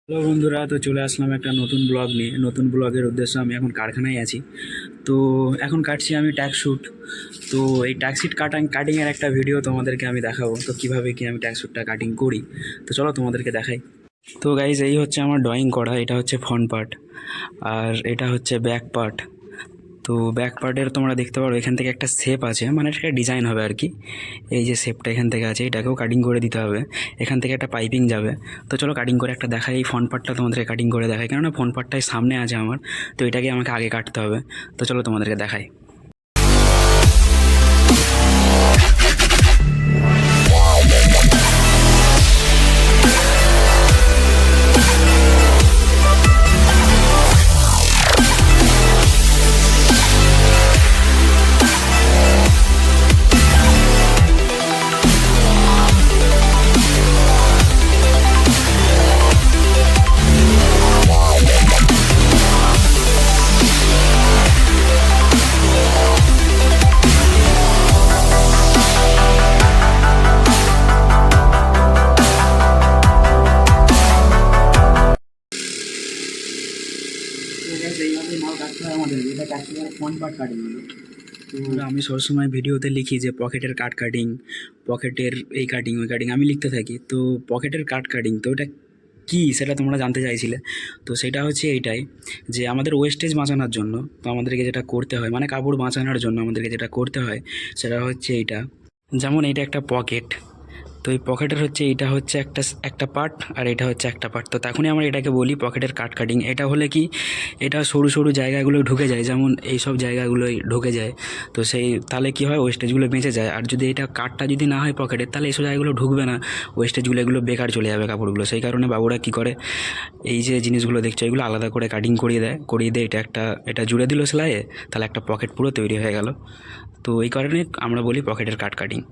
Hello বন্ধুরা, তো চলে আসলাম একটা নতুন ব্লগ নিয়ে। নতুন ব্লগের উদ্দেশ্য, আমি এখন কারখানায় আছি। তো এখন কাটছি আমি ট্যাক্স শ্যুট। তো এই ট্যাক্স শ্যুট কাটিংয়ের একটা ভিডিও তোমাদেরকে আমি দেখাবো, তো কীভাবে কি আমি ট্যাক্স শ্যুটটা কাটিং করি। তো চলো তোমাদেরকে দেখাই। তো গাইজ, এই হচ্ছে আমার ড্রয়িং করা। এটা হচ্ছে ফ্রন্ট পার্ট আর এটা হচ্ছে ব্যাক পার্ট। তো ব্যাক পার্টের তোমরা দেখতে পারো এখান থেকে একটা শেপ আছে, মানে একটা ডিজাইন হবে আর কি। এই যে শেপটা এখান থেকে আছে, এটাকেও কাটিং করে দিতে হবে। এখান থেকে একটা পাইপিং যাবে। তো চলো কাটিং করে একটা দেখাই। এই ফ্রন্ট পার্টটা তোমাদেরকে কাটিং করে দেখাই, কেননা ফ্রন্ট পার্টটাই সামনে আছে আমার। তো এটাকে আমাকে আগে কাটতে হবে। তো চলো তোমাদেরকে দেখাই। এইভাবেই মাল কাটতে হয় আমাদের। এটা কাটতে গেলে ফ্রন্ট পার্ট কাটিং হলো। তো আমি সবসময় ভিডিওতে লিখি যে পকেটের কাট কাটিং, পকেটের এই কাটিং ওই কাটিং আমি লিখতে থাকি। তো পকেটের কাট কাটিং, তো ওটা কী সেটা তোমরা জানতে চাইছিলে। তো সেটা হচ্ছে এইটাই, যে আমাদের ওয়েস্টেজ বাঁচানোর জন্য তো আমাদেরকে যেটা করতে হয়, মানে কাপড় বাঁচানোর জন্য আমাদেরকে যেটা করতে হয় সেটা হচ্ছে এইটা। যেমন এইটা একটা পকেট, তো এই পকেটের হচ্ছে এইটা হচ্ছে একটা একটা পার্ট, আর এটা হচ্ছে একটা পার্ট। তো তখনই আমরা এটাকে বলি পকেটের কাট কাটিং। এটা হলে কি, এটা সরু সরু জায়গাগুলো ঢুকে যায়, যেমন এই সব জায়গাগুলোই ঢুকে যায়। তো সেই তাহলে কি হয়, ওয়েস্টেজগুলো বেঁচে যায়। আর যদি এটা কাটটা যদি না হয় পকেটের, তাহলে এইসব জায়গাগুলো ঢুকবে না, ওয়েস্টেজগুলো এগুলো বেকার চলে যাবে কাপড়গুলো। সেই কারণে বাবুরা কী করে, এই যে জিনিসগুলো দেখছো এগুলো আলাদা করে কাটিং করিয়ে দেয়। এটা জুড়ে দিল সেলাইয়ে, তাহলে একটা পকেট পুরো তৈরি হয়ে গেল। তো এই কারণে আমরা বলি পকেটের কাট কাটিং।